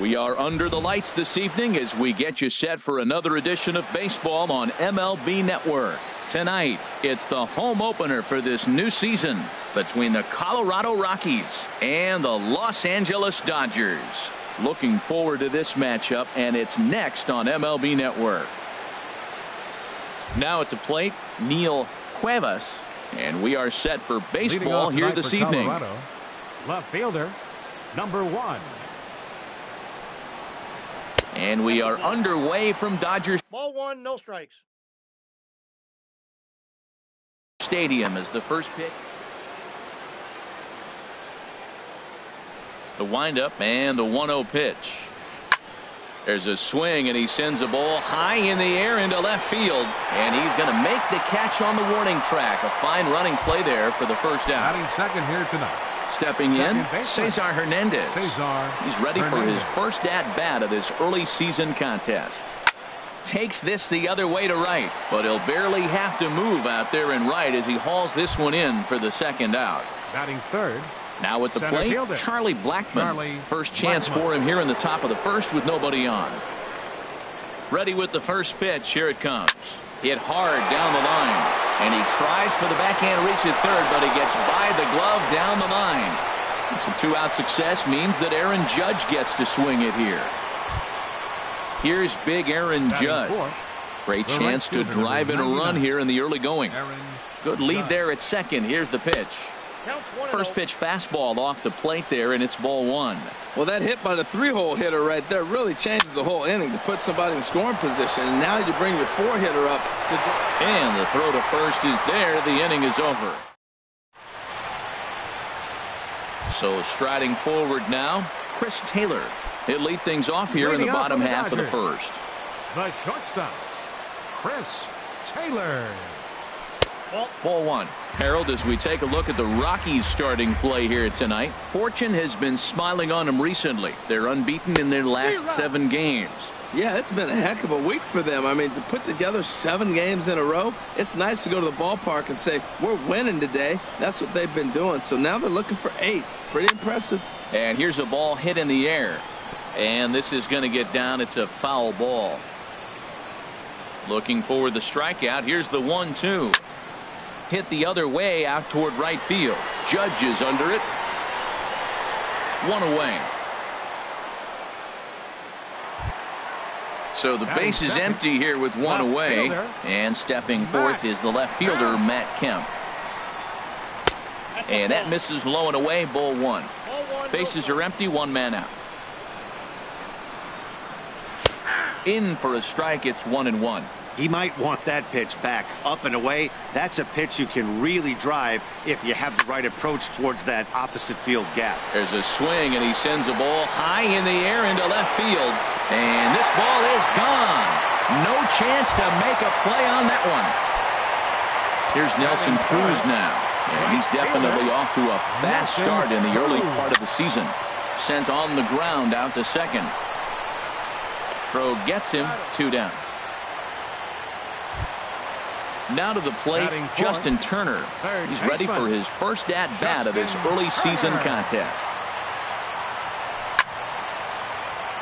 We are under the lights this evening as we get you set for another edition of baseball on MLB Network. Tonight, it's the home opener for this new season between the Colorado Rockies and the Los Angeles Dodgers. Looking forward to this matchup, and it's next on MLB Network. Now at the plate, Neil Cuevas, and we are set for baseball here this evening. Colorado, left fielder, number 1. And we are underway from Dodgers Ball 1, no strikes. Stadium as the first pitch. The windup and the 1-0 pitch. There's a swing, and he sends a ball high in the air into left field, and he's going to make the catch on the warning track. A fine running play there for the first out. Batting second here tonight. Stepping in, Cesar Hernandez. He's ready for his first at-bat of this early season contest. Takes this the other way to right, but he'll barely have to move out there in right as he hauls this one in for the second out. Batting third. Now at the plate, Charlie Blackmon. First chance for him here in the top of the first with nobody on. Ready with the first pitch. Here it comes. Hit hard down the line. And he tries for the backhand reach at third, but he gets by the glove down the line. Some two-out success means that Aaron Judge gets to swing it here. Here's big Aaron Judge. Great chance to drive in a run here in the early going. Good lead there at second. Here's the pitch. First pitch fastball off the plate there, and it's ball 1. Well, that hit by the 3-hole hitter right there really changes the whole inning to put somebody in scoring position. And now you bring your 4-hitter up. And the throw to first is there. The inning is over. So striding forward now, Chris Taylor. He'll lead things off here in the bottom half of the first. The shortstop, Chris Taylor. Ball 1. Harold, as we take a look at the Rockies starting play here tonight, fortune has been smiling on them recently. They're unbeaten in their last 7 games. Yeah, it's been a heck of a week for them. I mean, to put together 7 games in a row, it's nice to go to the ballpark and say, we're winning today. That's what they've been doing. So now they're looking for 8. Pretty impressive. And here's a ball hit in the air. And this is going to get down. It's a foul ball. Looking for the strikeout. Here's the 1-2. Hit the other way out toward right field. Judge is under it. 1 away. So the base is empty here with 1 away. And stepping forth is the left fielder, Matt Kemp. And that misses low and away. Ball 1. Bases are empty. 1 man out. In for a strike. It's 1-1. He might want that pitch back up and away. That's a pitch you can really drive if you have the right approach towards that opposite field gap. There's a swing, and he sends a ball high in the air into left field. And this ball is gone. No chance to make a play on that one. Here's Nelson Cruz now. And he's definitely off to a fast start in the early part of the season. Sent on the ground out to second. Throw gets him. 2 down. Now to the plate, Justin Turner. He's ready for his first at-bat of this early season contest.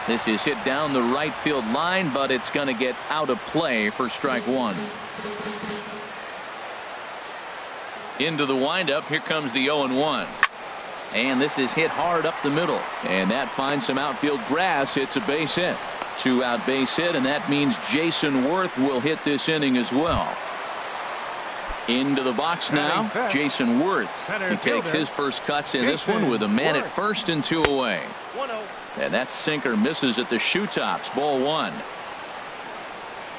This is hit down the right field line, but it's going to get out of play for strike 1. Into the windup. Here comes the 0-1. And this is hit hard up the middle. And that finds some outfield grass. It's a base hit. 2-out base hit, and that means Jason Worth will hit this inning as well. Into the box now, Jason Worth. He takes his first cuts in this one with a man at first and 2 away. And that sinker misses at the shoe tops. Ball 1.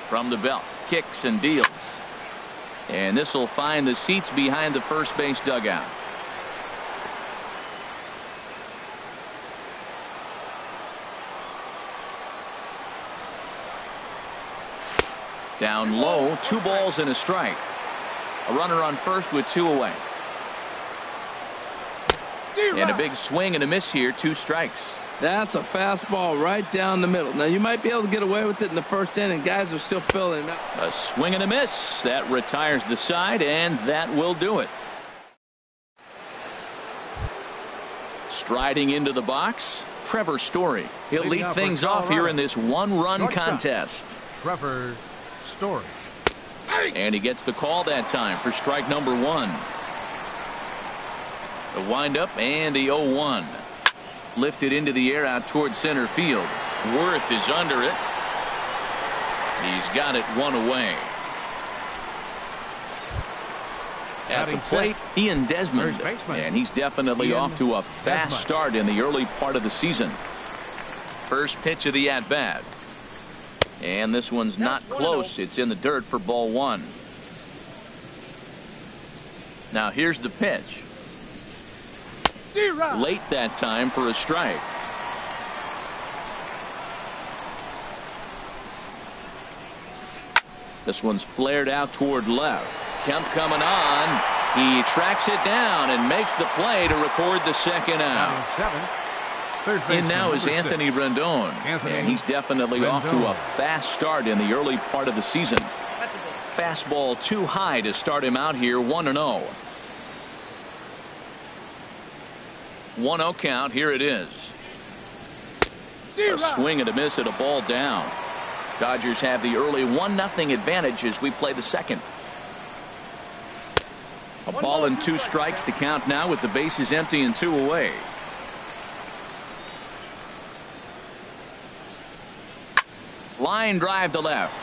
From the belt, kicks and deals. And this will find the seats behind the first base dugout. Down low, 2 balls and a strike. A runner on first with 2 away. And a big swing and a miss here. 2 strikes. That's a fastball right down the middle. Now, you might be able to get away with it in the first inning. Guys are still filling it out. A swing and a miss. That retires the side, and that will do it. Striding into the box, Trevor Story. He'll Leading lead off for things off Colorado. here in this one-run Shortstop. contest. Trevor Story. And he gets the call that time for strike number one. The windup and the 0-1. Lifted into the air out toward center field. Worth is under it. He's got it one away. At the Batting plate, set. Ian Desmond. First baseman. And he's definitely Ian off to a fast Desmond. start in the early part of the season. First pitch of the at-bat. And this one's not close. It's in the dirt for ball one. Now here's the pitch. Late that time for a strike. This one's flared out toward left. Kemp coming on. He tracks it down and makes the play to record the second out. Batting seventh. Third In baseman, now is number Anthony 6. Rendon. Anthony And he's definitely off to a Rendon. fast start in the early part of the season. Fastball too high to start him out here 1-0. 1-0 count. Here it is. A swing and a miss at a ball down. Dodgers have the early 1-0 advantage as we play the second. A ball and 2 strikes to count now with the bases empty and 2 away. Line drive to left.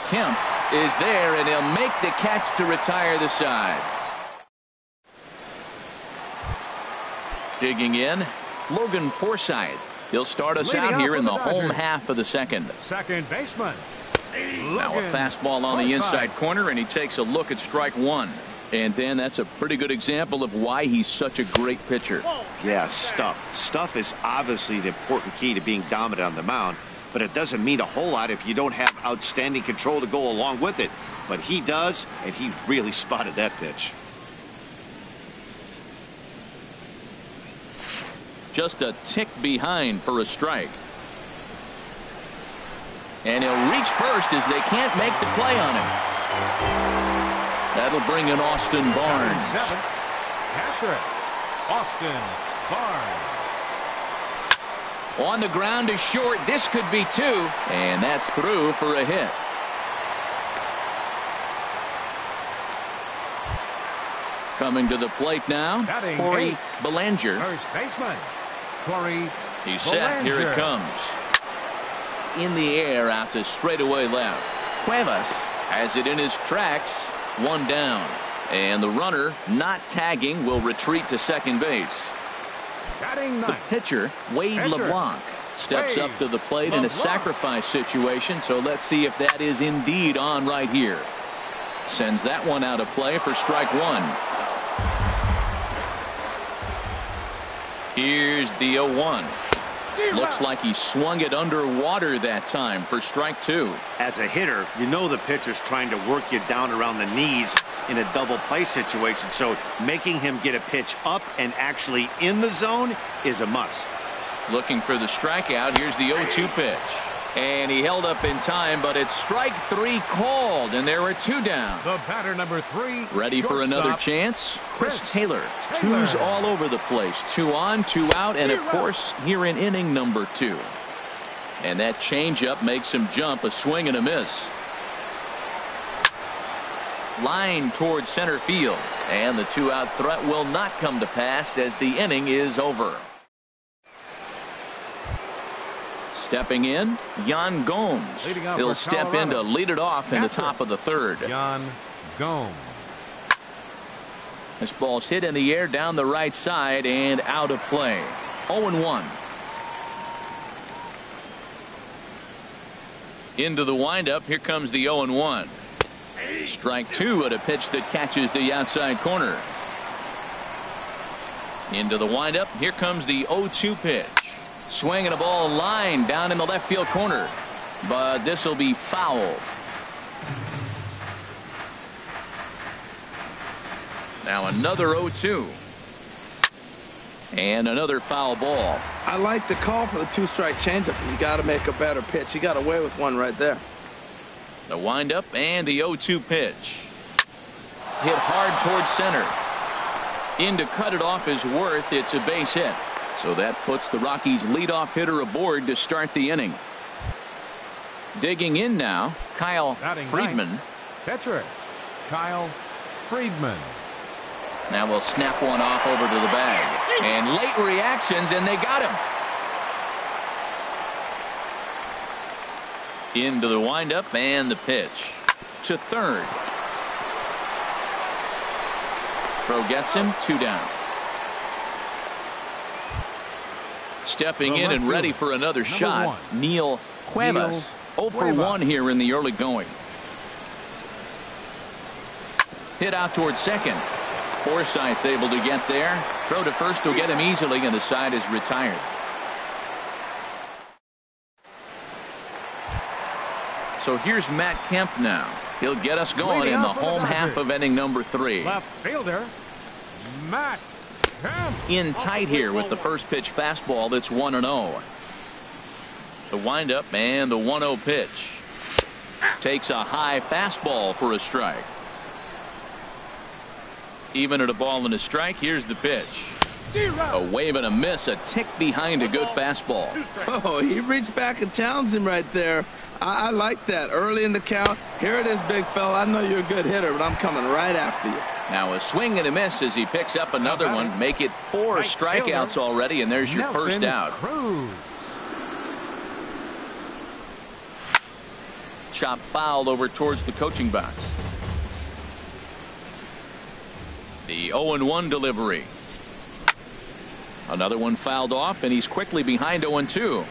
Kemp is there, and he'll make the catch to retire the side. Digging in, Logan Forsythe. He'll start us Leading out off here for in the the home Dodgers. half of the second. Second baseman. Now a Logan fastball on the Forsythe. inside corner, and he takes a look at strike one. And then that's a pretty good example of why he's such a great pitcher. Yeah, stuff. Stuff is obviously the important key to being dominant on the mound, but it doesn't mean a whole lot if you don't have outstanding control to go along with it. But he does, and he really spotted that pitch. Just a tick behind for a strike. And he'll reach first as they can't make the play on him. That'll bring in Austin Barnes. Seventh. Catcher. Austin Barnes. On the ground to short. This could be 2. And that's through for a hit. Coming to the plate now, Batting Corey eighth. Bellinger. First baseman. Corey He's set. Here it Bellinger. comes. In the air out to straightaway left. Cuevas has it in his tracks. 1 down. And the runner, not tagging, will retreat to second base. Batting The ninth. pitcher, Wade Pitcher. LeBlanc, steps Wade up to the plate in a LeBlanc. sacrifice situation. So let's see if that is indeed on right here. Sends that one out of play for strike one. Here's the 0-1. Looks like he swung it underwater that time for strike 2. As a hitter, you know the pitcher's trying to work you down around the knees in a double play situation, so making him get a pitch up and actually in the zone is a must. Looking for the strikeout. Here's the 0-2 pitch. And he held up in time, but it's strike 3 called, and there were 2 down. The batter number 3. Ready for another shortstop. chance? Chris Chris Taylor. Taylor. 2s all over the place. 2 on, 2 out, and of course, here in inning number 2. And that changeup makes him jump. A swing and a miss. Line towards center field. And the 2-out threat will not come to pass as the inning is over. Stepping in, Yan Gomes. Leading off He'll for step in to Colorado. lead it off in the Catcher. top of the third. Yan Gomes. This ball's hit in the air down the right side and out of play. 0-1. Into the windup. Here comes the 0-1. Strike 2 at a pitch that catches the outside corner. Into the windup. Here comes the 0-2 pitch. Swing and a ball line down in the left field corner. But this will be foul. Now another 0-2. And another foul ball. I like the call for the 2-strike changeup. You got to make a better pitch. He got away with one right there. The windup and the 0-2 pitch. Hit hard towards center. In to cut it off is Worth. It's a base hit. So that puts the Rockies leadoff hitter aboard to start the inning. Digging in now, Kyle Friedman. Pitcher, Kyle Friedman. Now we'll snap one off over to the bag. And late reactions, and they got him. Into the windup and the pitch. To third. Throw gets him, 2 down. Stepping in and ready for another shot, Neil Cuevas. 0 for 1 here in the early going. Hit out towards second. Forsythe's able to get there. Throw to first will get him easily, and the side is retired. So here's Matt Kemp now. He'll get us going in the home half of inning number 3. Left fielder, Matt Kemp. In tight here with the first pitch fastball that's 1-0. The windup and the 1-0 pitch. Takes a high fastball for a strike. Even at a ball and a strike, here's the pitch. A wave and a miss, a tick behind a good fastball. Oh, he reached back and challenged him right there. I like that. Early in the count. Here it is, big fella. I know you're a good hitter, but I'm coming right after you. Now a swing and a miss as he picks up another one. Make it 4 strikeouts already, and there's your first out. Chop fouled over towards the coaching box. The 0-1 delivery. Another one fouled off, and he's quickly behind 0-2.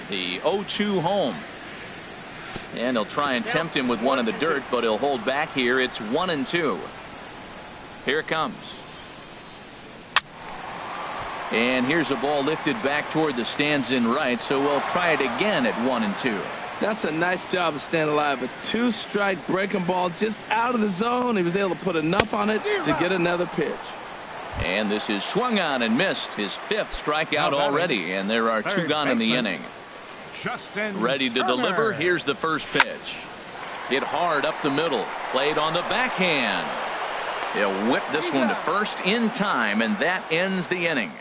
The 0-2 home. And he'll try and tempt him with one in the dirt, but he'll hold back here. It's 1-2. Here it comes. And here's a ball lifted back toward the stands in right, so we'll try it again at 1-2. That's a nice job of staying alive. A 2-strike breaking ball just out of the zone. He was able to put enough on it to get another pitch. And this is swung on and missed. His 5th strikeout already, and there are 2 gone in the inning. Ready to deliver. Here's the first pitch. Hit hard up the middle. Played on the backhand. He'll whip this one to first in time, and that ends the inning.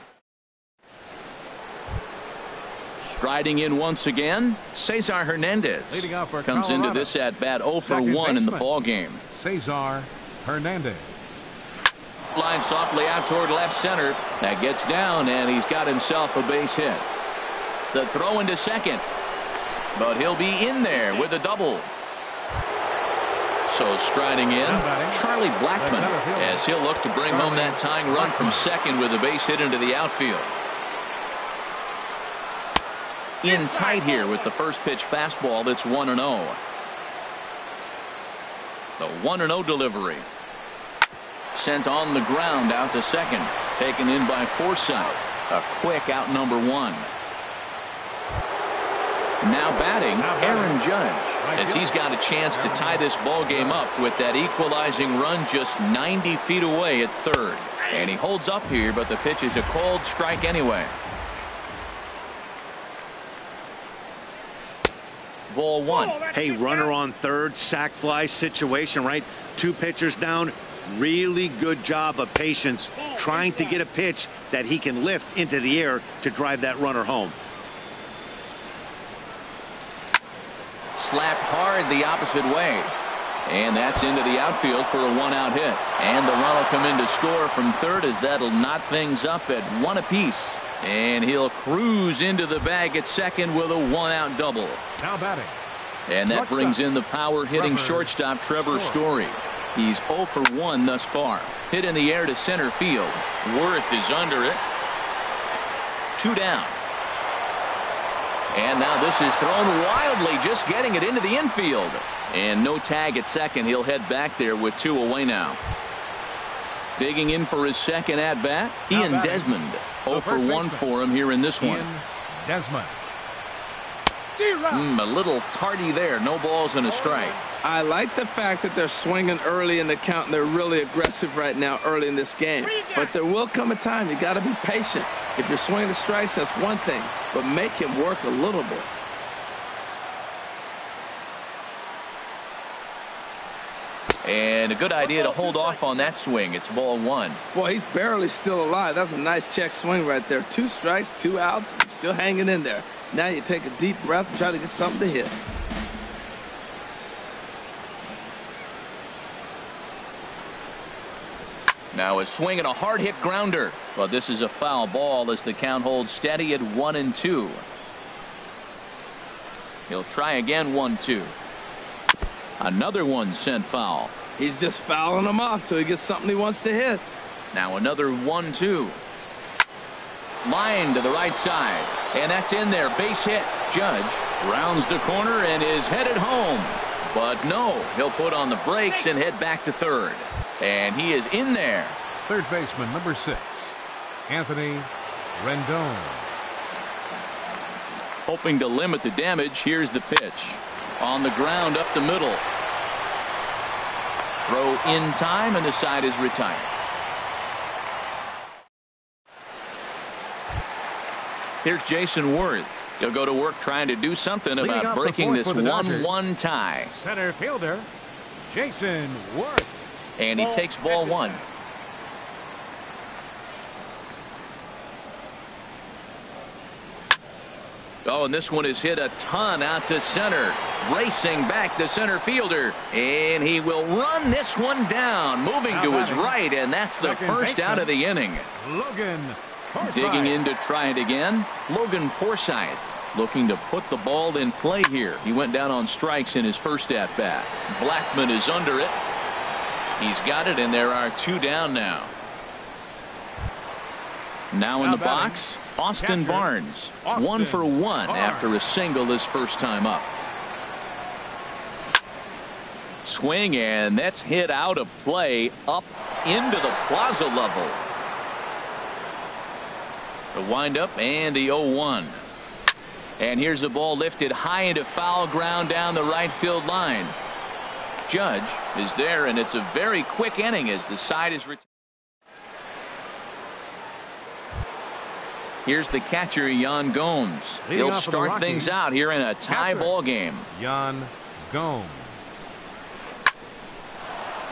Striding in once again, Cesar Hernandez comes into this at bat 0 for 1 in the ball game. Cesar Hernandez. Line softly out toward left center. That gets down, and he's got himself a base hit. The throw into second, but he'll be in there with a double. So striding in, Charlie Blackmon, as he'll look to bring home that tying run from second with a base hit into the outfield. In tight here with the first pitch fastball that's 1-0. The 1-0 delivery. Sent on the ground out to second. Taken in by Forsythe. A quick out number 1. Now batting, Aaron Judge, as he's got a chance to tie this ball game up with that equalizing run just 90 feet away at third. And he holds up here, but the pitch is a called strike anyway. Ball 1. Hey, runner on third, sac fly situation, right? 2 pitchers down. Really good job of patience trying to get a pitch that he can lift into the air to drive that runner home. Slapped hard the opposite way. And that's into the outfield for a 1-out hit. And the run will come in to score from third, as that'll knot things up at 1 apiece. And he'll cruise into the bag at second with a 1-out double. Now batting. And that brings in the power-hitting shortstop Trevor Story. He's 0 for 1 thus far. Hit in the air to center field. Worth is under it. 2 down. And now this is thrown wildly, just getting it into the infield. And no tag at second. He'll head back there with 2 away now. Digging in for his second at-bat, Ian Desmond. 0 for 1 for him here in this one. Desmond. A little tardy there. No balls and a strike. I like the fact that they're swinging early in the count, and they're really aggressive right now early in this game. But there will come a time you got to be patient. If you're swinging the strikes, that's one thing, but make him work a little bit. And And a good idea to hold off on that swing. It's ball one. Boy, he's barely still alive. That's a nice check swing right there. 2 strikes, 2 outs. He's still hanging in there. Now you take a deep breath and try to get something to hit. Now a swing and a hard hit grounder. But this is a foul ball as the count holds steady at 1-2. He'll try again. 1-2. Another one sent foul. He's just fouling them off till he gets something he wants to hit. Now another 1-2. Line to the right side. And that's in there. Base hit. Judge rounds the corner and is headed home. But no, he'll put on the brakes and head back to third. And he is in there. Third baseman, number 6, Anthony Rendon. Hoping to limit the damage. Here's the pitch. On the ground up the middle. Throw in time, and the side is retired. Here's Jason Worth. He'll go to work trying to do something about breaking this 1-1 tie. Center fielder, Jason Worth. And he takes ball one. Oh, and this one is hit a ton out to center. Racing back the center fielder. And he will run this one down. Moving to his right, and that's the first out of the inning. Logan Forsythe. Digging in to try it again. Logan Forsythe looking to put the ball in play here. He went down on strikes in his first at-bat. Blackman is under it. He's got it, and there are 2 down now. Now in the box, Austin Barnes. 1 for 1 after a single his first time up. Swing, and that's hit out of play up into the plaza level. The windup and the 0-1. And here's the ball lifted high into foul ground down the right field line. Judge is there, and it's a very quick inning as the side is retired. Here's the catcher, Yan Gomes. He'll start things out here in a tie ball game. Yan Gomes.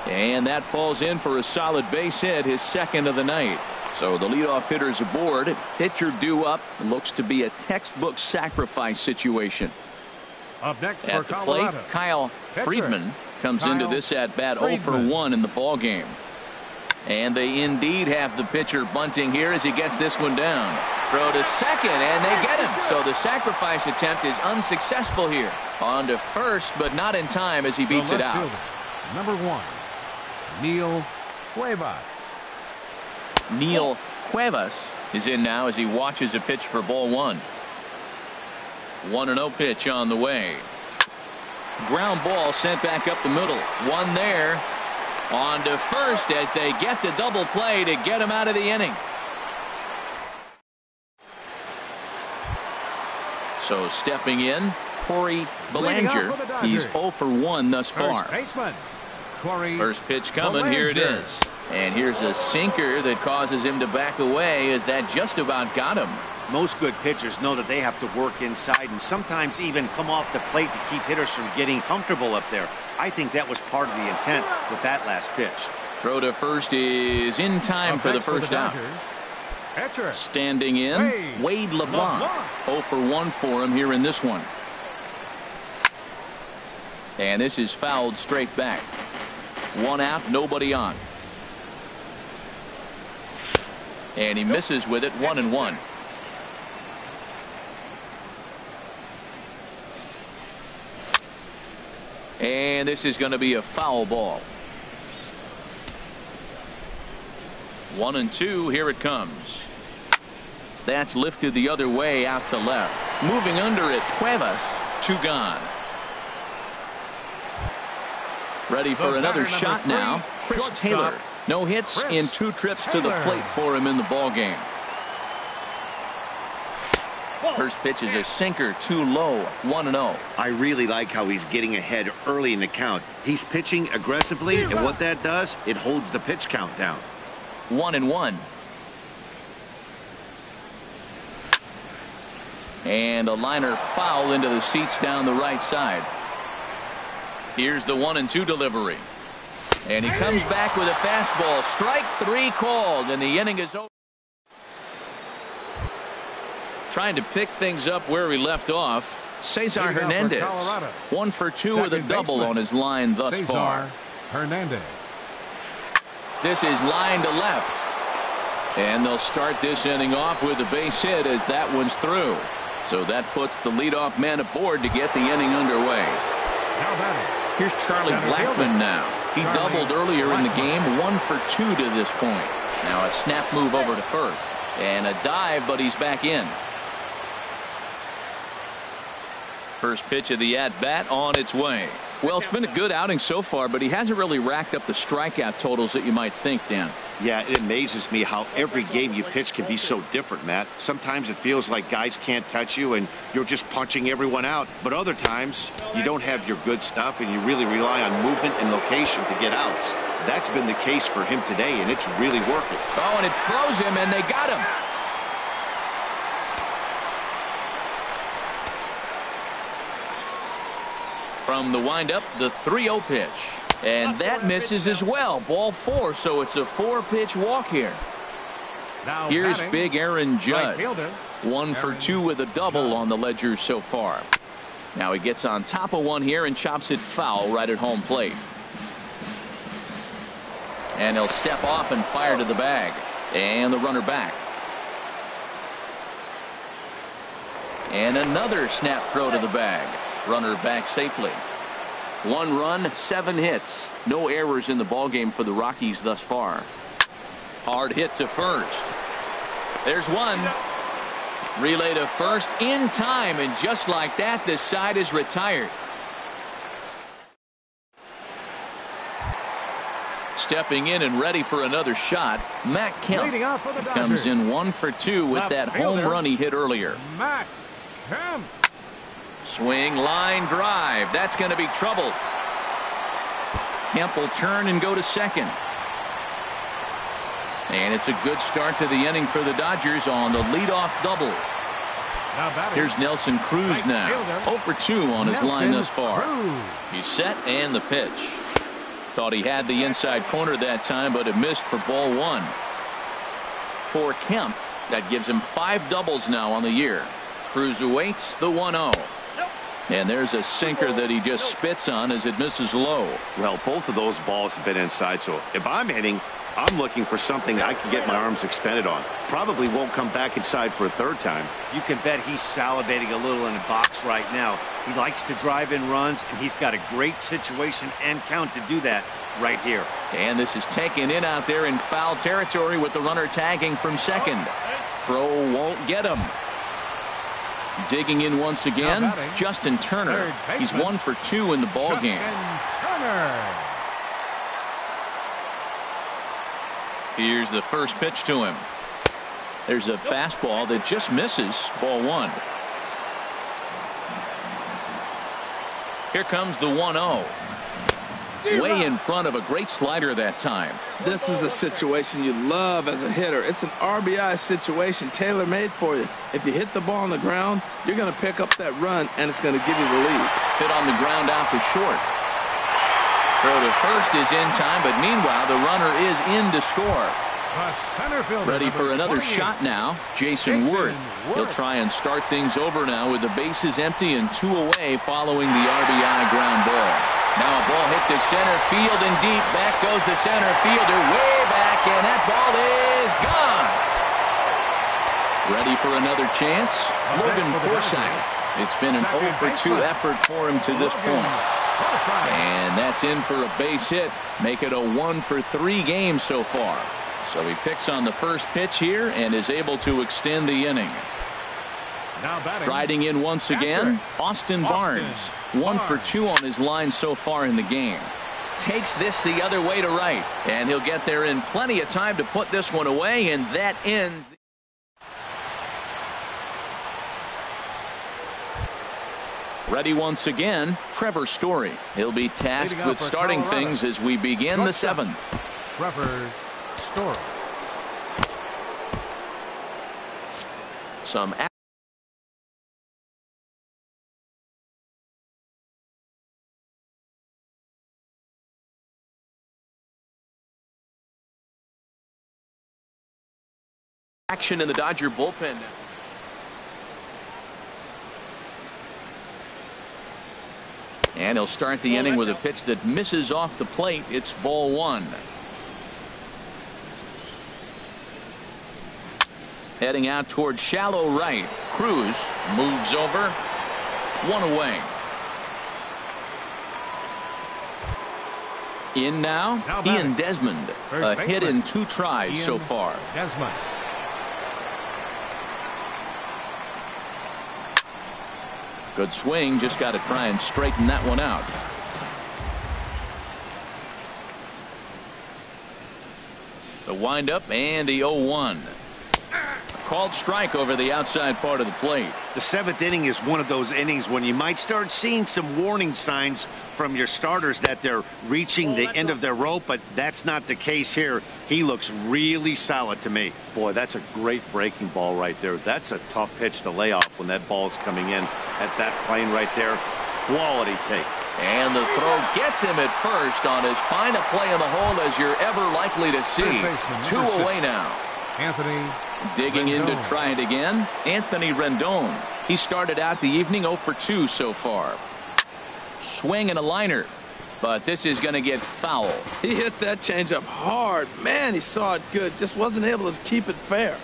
And that falls in for a solid base hit, his second of the night. So the leadoff hitter is aboard. Pitcher due up. Looks to be a textbook sacrifice situation. Up next at the plate, Kyle Friedman comes into this at bat 0 for 1 in the ball game. And they indeed have the pitcher bunting here as he gets this one down. Throw to second, and they get him. So the sacrifice attempt is unsuccessful here. On to first, but not in time as he beats it out. Fielder, number 1, Neil Cuevas. Neil Cuevas is in now as he watches a pitch for ball one. 1-0 pitch on the way. Ground ball sent back up the middle. One there. On to first as they get the double play to get him out of the inning. So stepping in, Corey Belanger. He's 0 for 1 thus far. First pitch coming. Here it is. And here's a sinker that causes him to back away as that just about got him. Most good pitchers know that they have to work inside and sometimes even come off the plate to keep hitters from getting comfortable up there. I think that was part of the intent with that last pitch. Throw to first is in time for the first out. Standing in, Wade LeBlanc. 0 for 1 for him here in this one. And this is fouled straight back. 1 out, nobody on. And he misses with it. 1-1. And this is going to be a foul ball. 1-2. Here it comes. That's lifted the other way out to left. Moving under it, Cuevas. 2 gone. Ready for another shot now. Chris Taylor. No hits in 2 trips to the plate for him in the ball game. First pitch is a sinker, too low. 1-0. I really like how he's getting ahead early in the count. He's pitching aggressively, and what that does, it holds the pitch count down. 1-1. And a liner foul into the seats down the right side. Here's the 1-2 delivery. And he comes back with a fastball. Strike 3 called, and the inning is over. Trying to pick things up where we left off. Cesar Hernandez, 1 for 2 with a double on his line thus far. Hernandez. This is line to left. And they'll start this inning off with a base hit as that one's through. So that puts the leadoff man aboard to get the inning underway. Here's Charlie Blackmon now. He doubled earlier in the game, 1 for 2 to this point. Now a snap move over to first. And a dive, but he's back in. First pitch of the at-bat on its way. Well, it's been a good outing so far, but he hasn't really racked up the strikeout totals that you might think, Dan. Yeah, it amazes me how every game you pitch can be so different, Matt. Sometimes it feels like guys can't touch you and you're just punching everyone out. But other times, you don't have your good stuff and you really rely on movement and location to get outs. That's been the case for him today, and it's really working. Oh, and it throws him, and they got him. From the windup, the 3-0 pitch. And that misses as well. Ball 4, so it's a 4-pitch walk here. Here's big Aaron Judge. 1 for 2 with a double on the ledger so far. Now he gets on top of one here and chops it foul right at home plate. And he'll step off and fire to the bag. And the runner back. And another snap throw to the bag. Runner back safely. 1 run, 7 hits. No errors in the ballgame for the Rockies thus far. Hard hit to first. There's one. Relay to first in time, and just like that, this side is retired. Stepping in and ready for another shot, Matt Kemp comes in 1 for 2 with that home run he hit earlier. Matt Kemp. Swing, line drive. That's going to be trouble. Kemp will turn and go to second. And it's a good start to the inning for the Dodgers on the leadoff double. Here's Nelson Cruz now. 0 for 2 on his line thus far. He's set and the pitch. Thought he had the inside corner that time, but it missed for ball 1. For Kemp, that gives him 5 doubles now on the year. Cruz awaits the 1-0. And there's a sinker that he just spits on as it misses low. Well, both of those balls have been inside, so if I'm hitting, I'm looking for something I can get my arms extended on. Probably won't come back inside for a third time. You can bet he's salivating a little in the box right now. He likes to drive in runs, and he's got a great situation and count to do that right here. And this is taken in out there in foul territory with the runner tagging from second. Throw won't get him. Digging in once again, Justin Turner. He's 1 for 2 in the ball game. Here's the first pitch to him. There's a fastball that just misses. Ball 1. Here comes the 1-0. Way in front of a great slider that time. This is a situation you love as a hitter. It's an RBI situation tailor-made for you. If you hit the ball on the ground, you're going to pick up that run, and it's going to give you the lead. Hit on the ground out to short. Throw to first is in time, but meanwhile, the runner is in to score. Ready for another shot now, Jason Worth. He'll try and start things over now with the bases empty and 2 away following the RBI ground ball. Now a ball hit to center field and deep. Back goes the center fielder way back, and that ball is gone. Ready for another chance? Logan Forsythe. It's been an 0 for 2 effort for him to this point. And that's in for a base hit. Make it a 1 for 3 game so far. So he picks on the first pitch here and is able to extend the inning. Riding in once again, Austin Barnes. 1 for 2 on his line so far in the game. Takes this the other way to right. And he'll get there in plenty of time to put this one away, and that ends. Ready once again, Trevor Story. He'll be tasked with starting things as we begin the 7th. Trevor Story. Some action in the Dodger bullpen. And he'll start the inning with a pitch that misses off the plate. It's ball one. Heading out towards shallow right. Cruz moves over. One away. In now Ian Desmond. A hit in 2 tries so far. Desmond. Good swing. Just got to try and straighten that one out. The windup and the 0-1. Called strike over the outside part of the plate. The 7th inning is one of those innings when you might start seeing some warning signs from your starters that they're reaching the end of their rope, but that's not the case here. He looks really solid to me. Boy, that's a great breaking ball right there. That's a tough pitch to lay off when that ball's coming in at that plane right there. Quality take. And the throw gets him at first on as fine a play in the hole as you're ever likely to see. 2 away now. Anthony Digging in to Rendon. try it again, Anthony Rendon. He started out the evening 0 for 2 so far. Swing and a liner, but this is going to get foul. He hit that changeup hard. Man, he saw it good. Just wasn't able to keep it fair.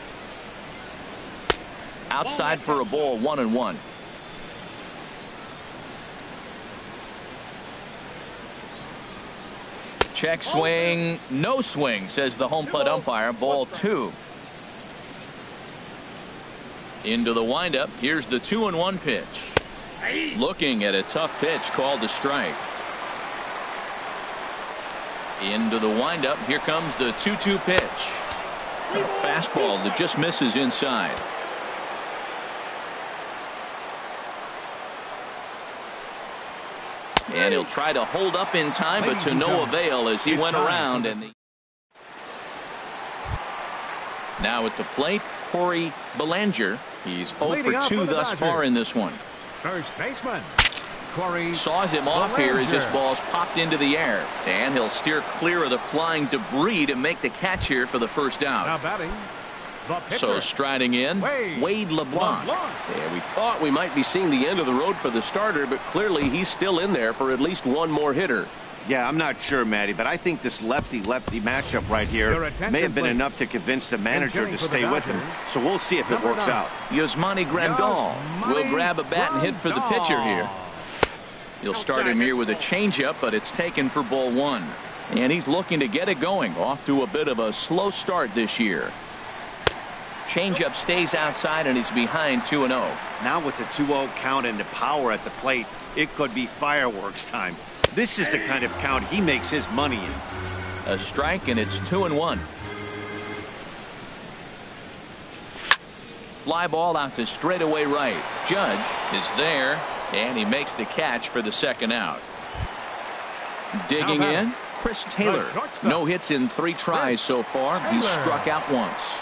Outside for a ball, 1-1. Check swing, no swing, says the home plate umpire. Ball 2. Into the windup. Here's the 2-1 pitch. Looking at a tough pitch called a strike. Into the windup. Here comes the 2-2 pitch. A fastball that just misses inside. And he'll try to hold up in time, but to no avail as he went around. And now at the plate, Corey Belanger. He's 0 for 2 thus far in this one. First baseman Corey Saws him off here as this ball's popped into the air. And he'll steer clear of the flying debris to make the catch here for the first Now out. batting, the pitcher. So striding in, Wade LeBlanc. Yeah, we thought we might be seeing the end of the road for the starter, but clearly he's still in there for at least one more hitter. Yeah, I'm not sure, Matty, but I think this lefty-lefty matchup right Your here attention, may have been please. enough to convince the manager Getting to for the stay with him. Dodgers, So we'll see if it number works 9. out. Yasmani Grandal will grab a bat and hit for the pitcher here. He'll start him here with a changeup, but it's taken for ball 1. And he's looking to get it going. Off to a bit of a slow start this year. Changeup stays outside, and he's behind 2-0. Now with the 2-0 count and the power at the plate, it could be fireworks time. This is the kind of count he makes his money in. A strike, and it's 2-1. Fly ball out to straightaway right. Judge is there, and he makes the catch for the second out. Digging in, Chris Taylor. No hits in 3 tries so far. He's struck out once.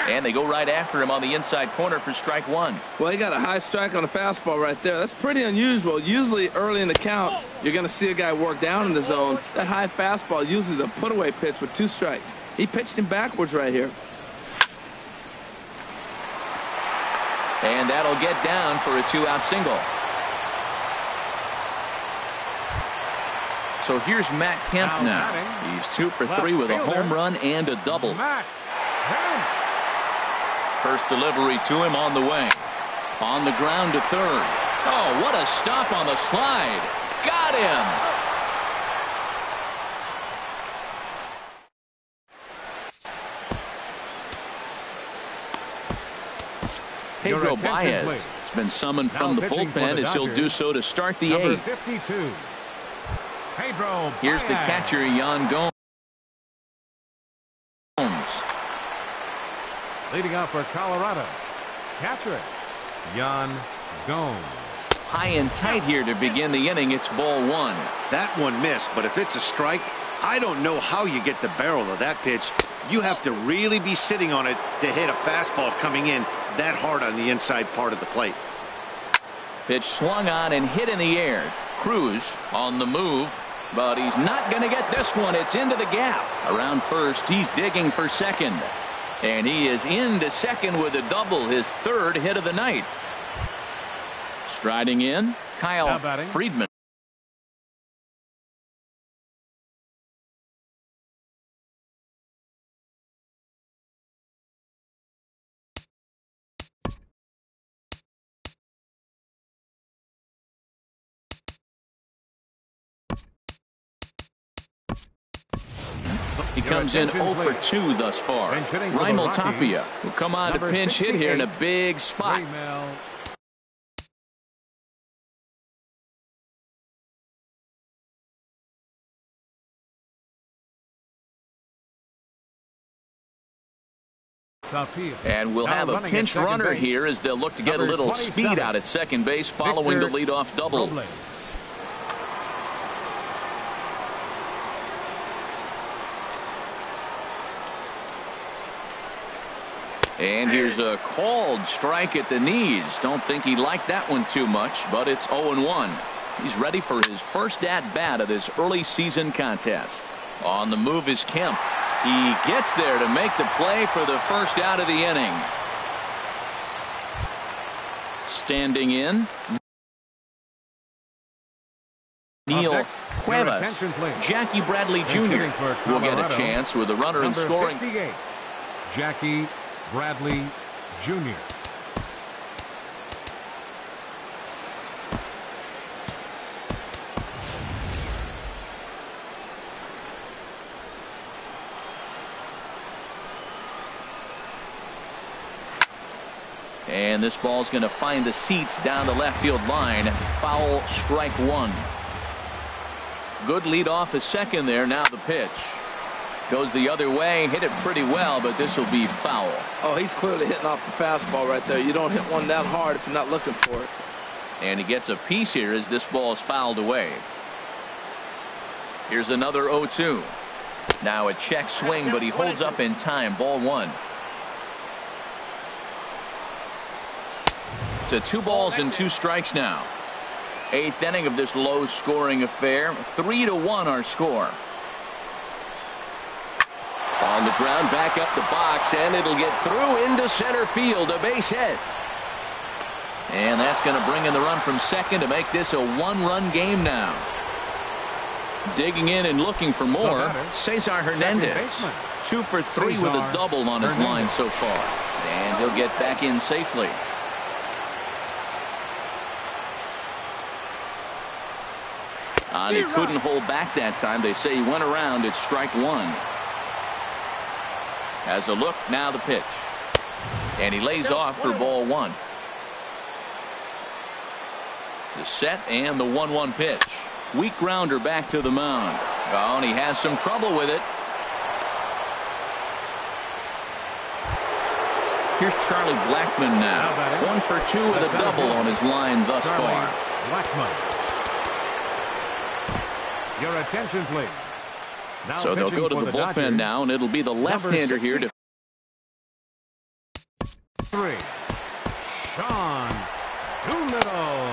And they go right after him on the inside corner for strike 1. Well, he got a high strike on a fastball right there. That's pretty unusual. Usually early in the count, you're going to see a guy work down in the zone. That high fastball, usually the put-away pitch with 2 strikes. He pitched him backwards right here. And that'll get down for a 2-out single. So here's Matt Kemp now. He's 2 for 3 with a home run and a double. Matt Kemp. First delivery to him on the way. On the ground to third. Oh, what a stop on the slide. Got him. Your Pedro attention, Baez please. has been summoned Now from the pitching for bullpen the as he'll Dodgers, do so to start the Number 8th. 52. Pedro Here's the Baez. catcher, Yan Gomes. Leading off for Colorado, catcher Yan Gomes. High and tight here to begin the inning. It's ball 1. That one missed, but if it's a strike, I don't know how you get the barrel of that pitch. You have to really be sitting on it to hit a fastball coming in that hard on the inside part of the plate. Pitch swung on and hit in the air. Cruz on the move. but he's not going to get this one. It's into the gap. Around first, he's digging for second. And he is into second with a double, his third hit of the night. Striding in, Kyle Friedman. He comes in 0 for 2 thus far. Raimel Tapia will come on to pinch hit here in a big spot. And we'll have a pinch runner here as they'll look to get a little speed out at second base following the leadoff double. And here's a called strike at the knees. Don't think he liked that one too much, but it's 0-1. He's ready for his first at-bat of this early season contest. On the move is Kemp. He gets there to make the play for the first out of the inning. Standing in, Neil Cuevas. Jackie Bradley Jr. will get a chance with a runner in scoring. Jackie Bradley Jr. And this ball's going to find the seats down the left field line. Foul, strike one. Good lead off is second there. Now the pitch. Goes the other way, hit it pretty well, but this will be foul. Oh, he's clearly hitting off the fastball right there. You don't hit one that hard if you're not looking for it. And he gets a piece here as this ball is fouled away. Here's another 0-2. Now a check swing, but he holds up in time. Ball one. To 2 balls and 2 strikes now. 8th inning of this low scoring affair. 3-1 our score. On the ground, back up the box, and it'll get through into center field, a base hit. And that's going to bring in the run from second to make this a 1-run game now. Digging in and looking for more, Cesar Hernandez. 2 for 3 with a double on his line so far. And he'll get back in safely. And he couldn't hold back that time. They say he went around at strike one. Has a look, now the pitch. And he lays off for ball one. The set and the 1-1 pitch. Weak grounder back to the mound. Oh, and he has some trouble with it. Here's Charlie Blackmon now. 1 for 2 with a double on his line thus far. Blackmon. Your attention, please. Now so they'll go to the bullpen Dodgers. Now, and it'll be the left-hander here to 3. Sean Doolittle.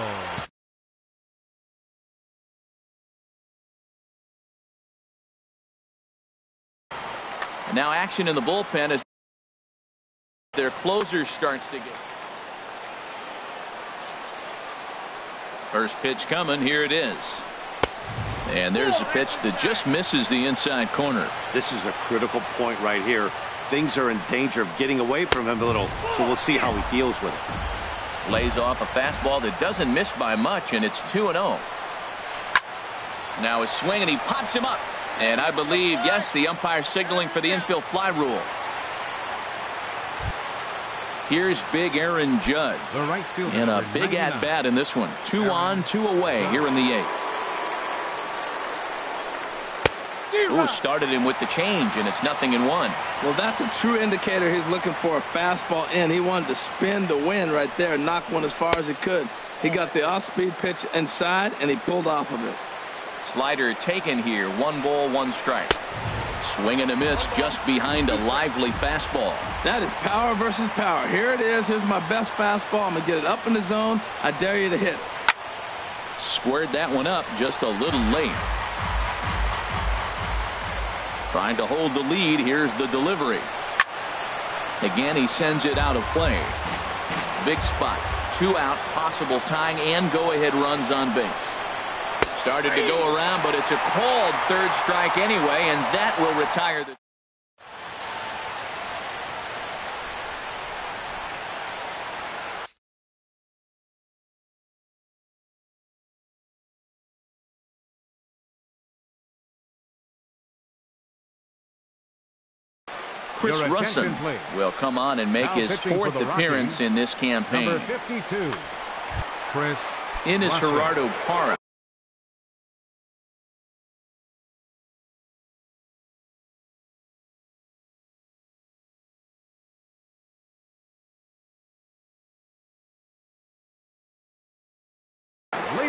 Now action in the bullpen as their closer starts to get. First pitch coming. Here it is. And there's a pitch that just misses the inside corner. This is a critical point right here. Things are in danger of getting away from him a little, so we'll see how he deals with it. Lays off a fastball that doesn't miss by much, and it's 2-0. Now a swing, and he pops him up. And I believe, yes, the umpire signaling for the infield fly rule. Here's big Aaron Judge. And a big at-bat in this one. 2 on, 2 away here in the 8th. Ooh, started him with the change, and it's 0-1. Well, that's a true indicator he's looking for a fastball in. He wanted to spin to win right there, knock one as far as he could. He got the off-speed pitch inside, and he pulled off of it. Slider taken here. 1 ball, 1 strike. Swing and a miss just behind a lively fastball. That is power versus power. Here it is. Here's my best fastball. I'm going to get it up in the zone. I dare you to hit. Squared that one up just a little late. Trying to hold the lead. Here's the delivery. Again, he sends it out of play. Big spot. 2 out, possible tying and go-ahead runs on base. Started to go around, but it's a called third strike anyway, and that will retire the... Chris Russin will come on and make his 4th appearance in this campaign. Number 52, Chris In is Gerardo Parra.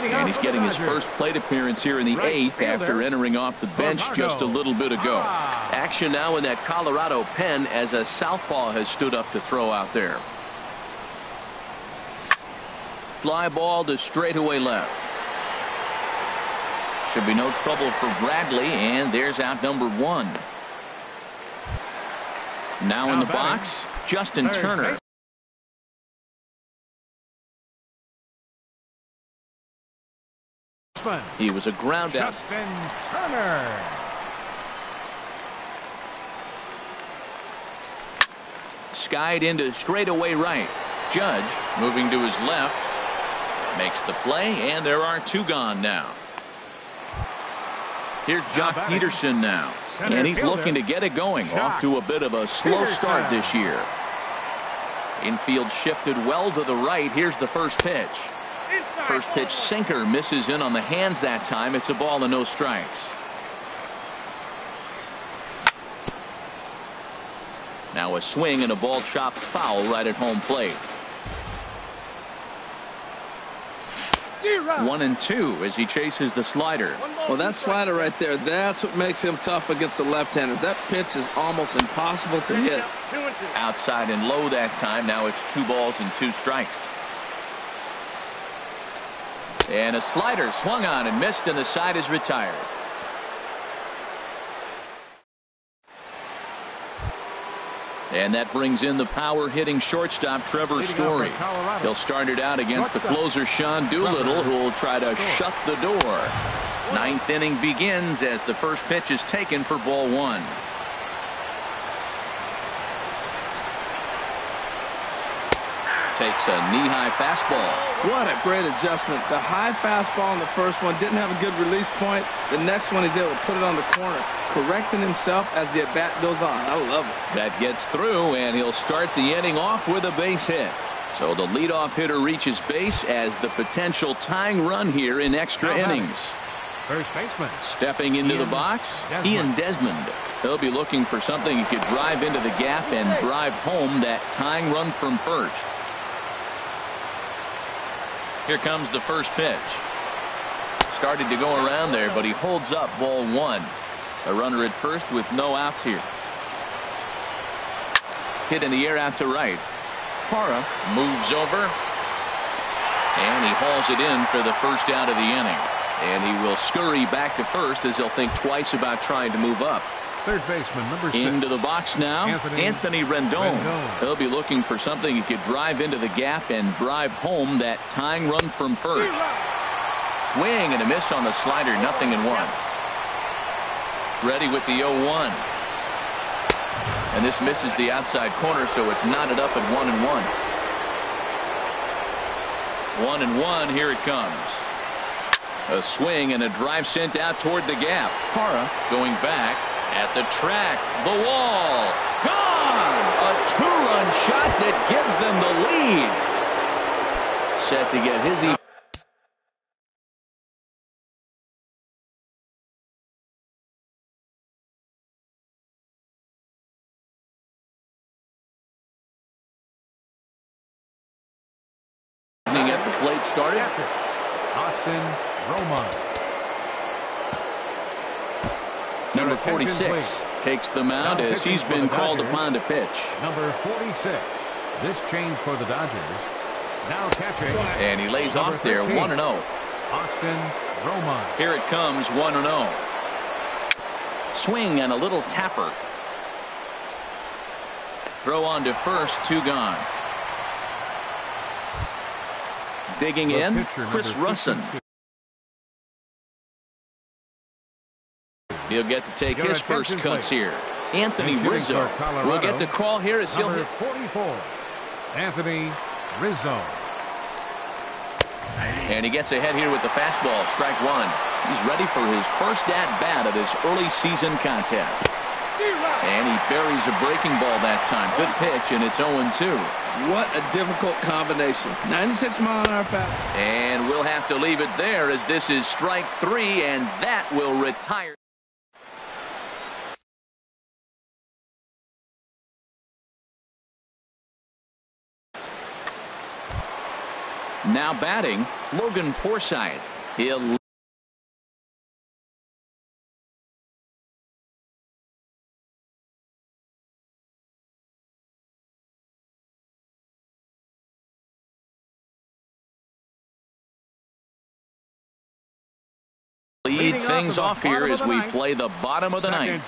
And he's getting his first plate appearance here in the 8th after entering off the bench just a little bit ago. Action now in that Colorado pen as a southpaw has stood up to throw out there. Fly ball to straightaway left. Should be no trouble for Bradley, and there's out number 1. Now in the box, Justin Turner. He was a ground out. Justin Turner. Skied into straightaway right. Judge moving to his left. Makes the play, and there are 2 gone now. Here's Jock Peterson now. And he's looking to get it going. Off to a bit of a slow start this year. Infield shifted well to the right. Here's the first pitch. First pitch sinker misses in on the hands that time. It's a ball and no strikes. Now a swing and a ball chopped foul right at home plate. 1-2 as he chases the slider. Well, that slider right there, that's what makes him tough against the left-hander. That pitch is almost impossible to hit. Outside and low that time. Now it's 2 balls and 2 strikes. And a slider swung on and missed, and the side is retired. And that brings in the power-hitting shortstop, Trevor Story. He'll start it out against the closer, Sean Doolittle, who will try to shut the door. 9th inning begins as the first pitch is taken for ball 1. Takes a knee-high fastball. What a great adjustment. The high fastball in the first one didn't have a good release point. The next one he's able to put it on the corner, correcting himself as the at-bat goes on. I love it. That gets through, and he'll start the inning off with a base hit. So the leadoff hitter reaches base as the potential tying run here in extra innings. First baseman. Stepping into the box, Ian Desmond. He'll be looking for something he could drive into the gap and drive home that tying run from first. Here comes the first pitch. Started to go around there, but he holds up ball 1. A runner at first with no outs here. Hit in the air out to right. Parra moves over, and he hauls it in for the first out of the inning. And he will scurry back to first as he'll think twice about trying to move up. Third baseman, number 6. Into the box now, Anthony Rendon. He'll be looking for something he could drive into the gap and drive home that tying run from first. Swing and a miss on the slider, 0-1. Ready with the 0-1. And this misses the outside corner, so it's knotted up at 1-1. 1-1, here it comes. A swing and a drive sent out toward the gap. Parra going back. At the track, the wall, gone! A 2-run shot that gives them the lead. Set to get his evening at the plate started. Austin Romine. Number 46 takes the mound as he's been called upon to pitch. Number 46. This change for the Dodgers. Now catching. And he lays off there, 13, 1-0. Austin Romine. Here it comes, 1-0. Swing and a little tapper. Throw on to first, 2 gone. Digging in, Chris Russin. He'll get to take his first cuts here. Anthony Rizzo will get the call here as he'll hit 44, Anthony Rizzo. And he gets ahead here with the fastball, strike 1. He's ready for his first at-bat of this early season contest. And he buries a breaking ball that time. Good pitch, and it's 0-2. What a difficult combination. 96-mile-an-hour fastball. And we'll have to leave it there as this is strike 3, and that will retire. Now batting, Logan Forsythe. He'll lead things off here as we play the bottom of the ninth.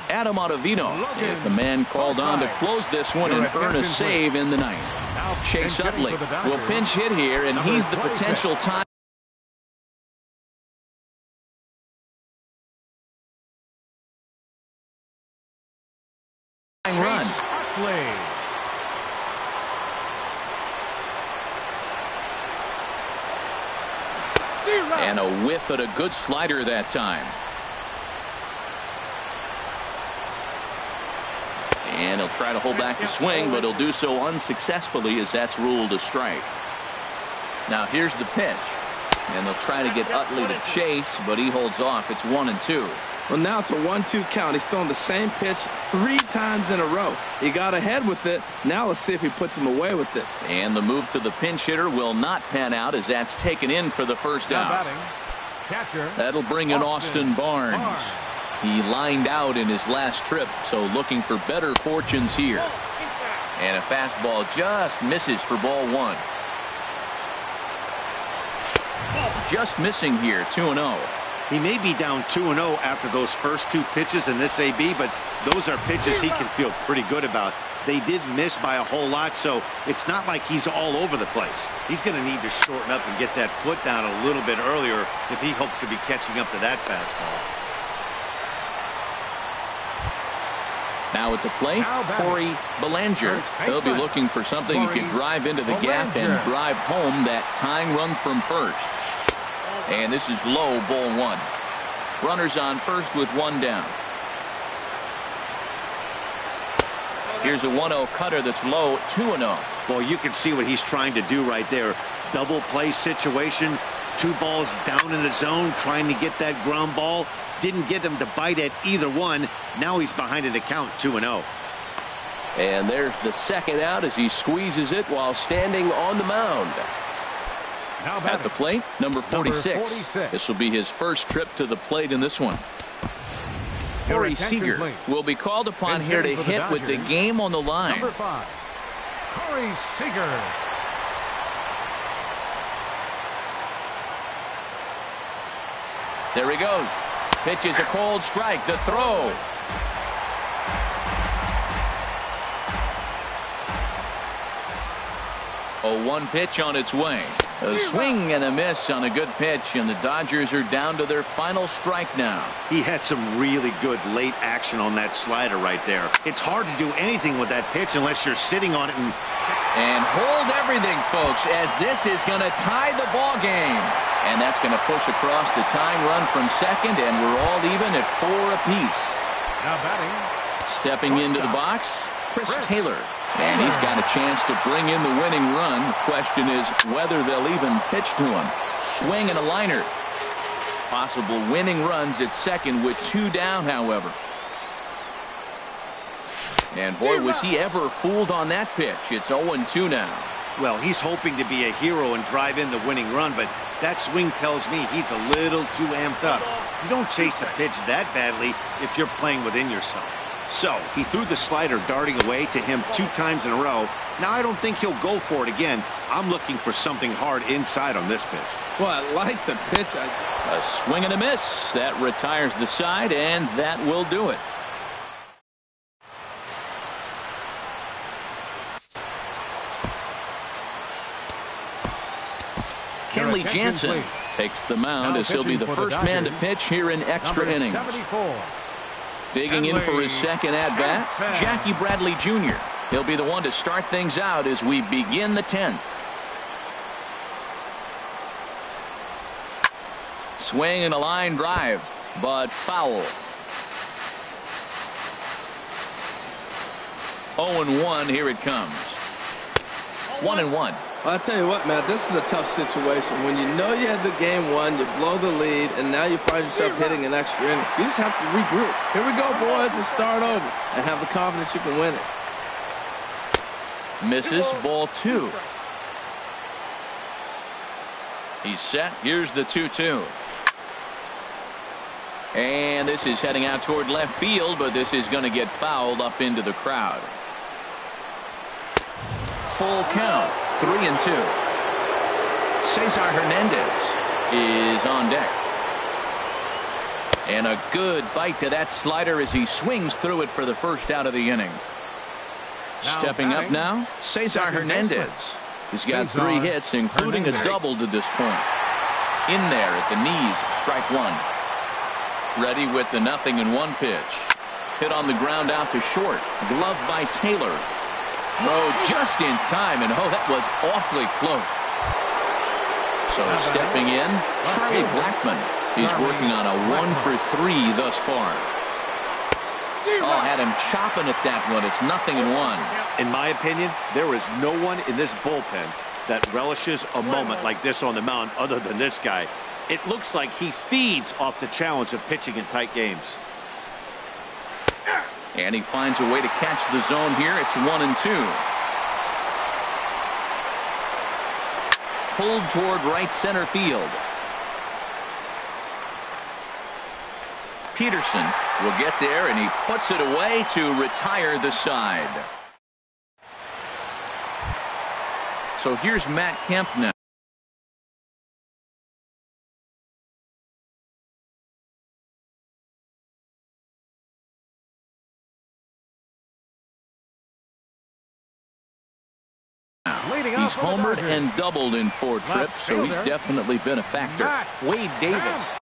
Adam Ottavino is the man called on to close this one and earn a save in the ninth. Chase Utley will pinch hit here, and he's the potential time. Run. And a whiff at a good slider that time. And he'll try to hold back the swing, but he'll do so unsuccessfully as that's ruled a strike. Now here's the pitch. And they'll try to get Utley to chase, but he holds off. It's 1-2. Well, now it's a 1-2 count. He's thrown the same pitch 3 times in a row. He got ahead with it. Now let's see if he puts him away with it. And the move to the pinch hitter will not pan out as that's taken in for the first out. That'll bring in Austin Barnes. He lined out in his last trip, so looking for better fortunes here. And a fastball just misses for ball 1. Just missing here, 2-0. He may be down 2-0 after those first 2 pitches in this AB, but those are pitches he can feel pretty good about. They did miss by a whole lot, so it's not like he's all over the place. He's going to need to shorten up and get that foot down a little bit earlier if he hopes to be catching up to that fastball. Now at the plate, Corey Belanger. He'll be looking for something he can drive into the gap and drive home that tying run from first. And this is low, ball 1. Runners on first with 1 down. Here's a 1-0 cutter that's low, 2-0. Well, you can see what he's trying to do right there. Double play situation, 2 balls down in the zone, trying to get that ground ball. Didn't get him to bite at either one. Now he's behind in the count, 2-0. And there's the second out as he squeezes it while standing on the mound. At the plate, number 46. This will be his first trip to the plate in this one. Corey Seager will be called upon here to hit with the game on the line. Number 5, Corey Seager. There he goes. Pitches a cold strike. The throw. A 1 pitch on its way. A swing and a miss on a good pitch, and the Dodgers are down to their final strike now. He had some really good late action on that slider right there. It's hard to do anything with that pitch unless you're sitting on it and hold everything, folks, as this is going to tie the ball game. And that's going to push across the tying run from second, and we're all even at 4 apiece. Now batting. Stepping into the box, Chris Taylor. And he's got a chance to bring in the winning run. The question is whether they'll even pitch to him. Swing and a liner. Possible winning runs at second with 2 down, however. And boy, was he ever fooled on that pitch. It's 0-2 now. Well, he's hoping to be a hero and drive in the winning run, but that swing tells me he's a little too amped up. You don't chase a pitch that badly if you're playing within yourself. So he threw the slider darting away to him 2 times in a row. Now I don't think he'll go for it again. I'm looking for something hard inside on this pitch. Well, I like the pitch. A swing and a miss. That retires the side, and that will do it. Kenley Jansen takes the mound as he'll be the first man to pitch here in extra innings. Digging in for his second at-bat, Jackie Bradley Jr. He'll be the one to start things out as we begin the 10th. Swing and a line drive, but foul. 0-1, here it comes. 1-1. I'll tell you what, Matt, this is a tough situation. When you know you had the game won, you blow the lead, and now you find yourself hitting an extra inning. You just have to regroup. Here we go, boys, and start over, and have the confidence you can win it. Misses, ball 2. He's set. Here's the 2-2. And this is heading out toward left field, but this is going to get fouled up into the crowd. Full count, 3-2. Cesar Hernandez is on deck. And a good bite to that slider as he swings through it for the first out of the inning. Stepping up now, Cesar Hernandez. He's got 3 hits, including a double to this point. In there at the knees, strike 1. Ready with the 0-1 pitch. Hit on the ground out to short. Glove by Taylor. Throw just in time, and oh, that was awfully close. So stepping in, Charlie Blackmon. He's working on a 1-for-3 thus far. Oh, had him chopping at that one. It's 0-1. In my opinion, there is no one in this bullpen that relishes a moment like this on the mound other than this guy. It looks like he feeds off the challenge of pitching in tight games. And he finds a way to catch the zone here. It's 1-2. Pulled toward right center field. Peterson will get there, and he puts it away to retire the side. So here's Matt Kemp now. He's homered and doubled in 4 trips, so he's definitely been a factor. Wade Davis.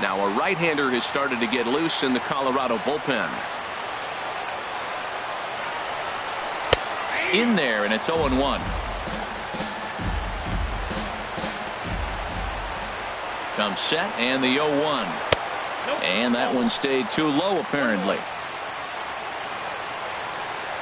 Now a right-hander has started to get loose in the Colorado bullpen. In there, and it's 0-1. Comes set, and the 0-1. And that one stayed too low, apparently.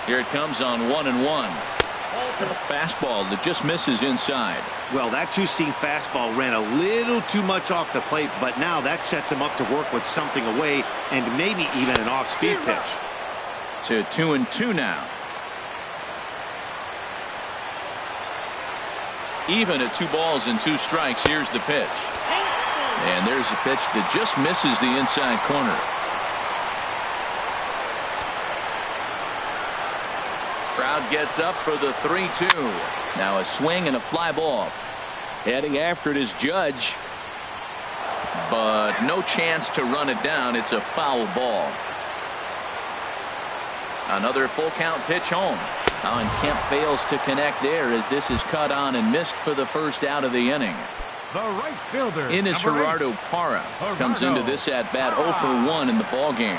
Here it comes on 1-1. A fastball that just misses inside. Well, that 2-seam fastball ran a little too much off the plate, but now that sets him up to work with something away and maybe even an off-speed pitch. To 2-2 now. Even at 2 balls and 2 strikes. Here's the pitch. And there's a pitch that just misses the inside corner. Crowd gets up for the 3-2. Now a swing and a fly ball. Heading after it is Judge. But no chance to run it down. It's a foul ball. Another full count pitch home. And Kemp fails to connect there as this is cut on and missed for the first out of the inning. The right fielder. In is Gerardo Parra. Comes into this at bat 0-for-1 in the ball game.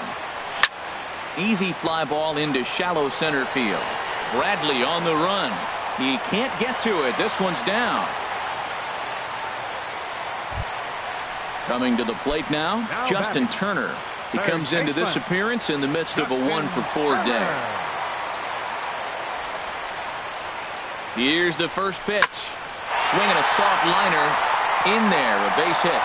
Easy fly ball into shallow center field. Bradley on the run. He can't get to it. This one's down. Coming to the plate now, Justin Turner. He comes into this appearance in the midst of a 1-for-4 day. Here's the first pitch. Swinging a soft liner. In there, a base hit.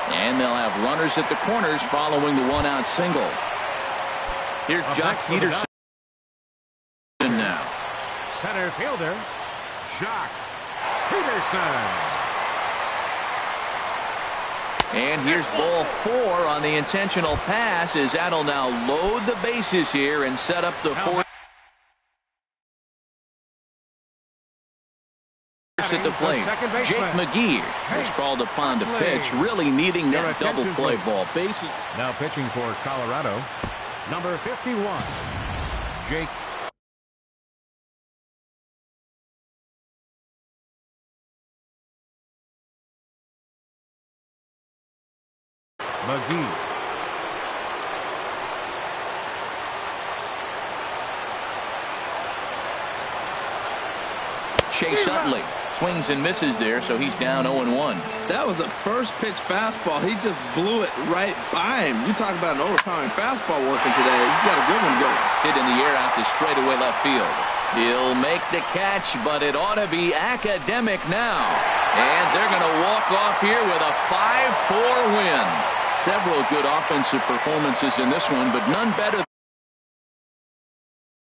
And they'll have runners at the corners following the one-out single. Here's Jock Peterson now. Center fielder, Jock Peterson. And here's ball 4 on the intentional pass, as that'll now load the bases here and set up the fourth at the plate. Jake McGee is called upon to pitch, really needing that double play ball. Bases. Now pitching for Colorado, number 51, Jake McGee. Chase Utley swings and misses there, so he's down 0-1. That was a first pitch fastball. He just blew it right by him. You talk about an overpowering fastball working today. He's got a good one going. Hit in the air out to straightaway left field. He'll make the catch, but it ought to be academic now. And they're going to walk off here with a 5-4 win. Several good offensive performances in this one, but none better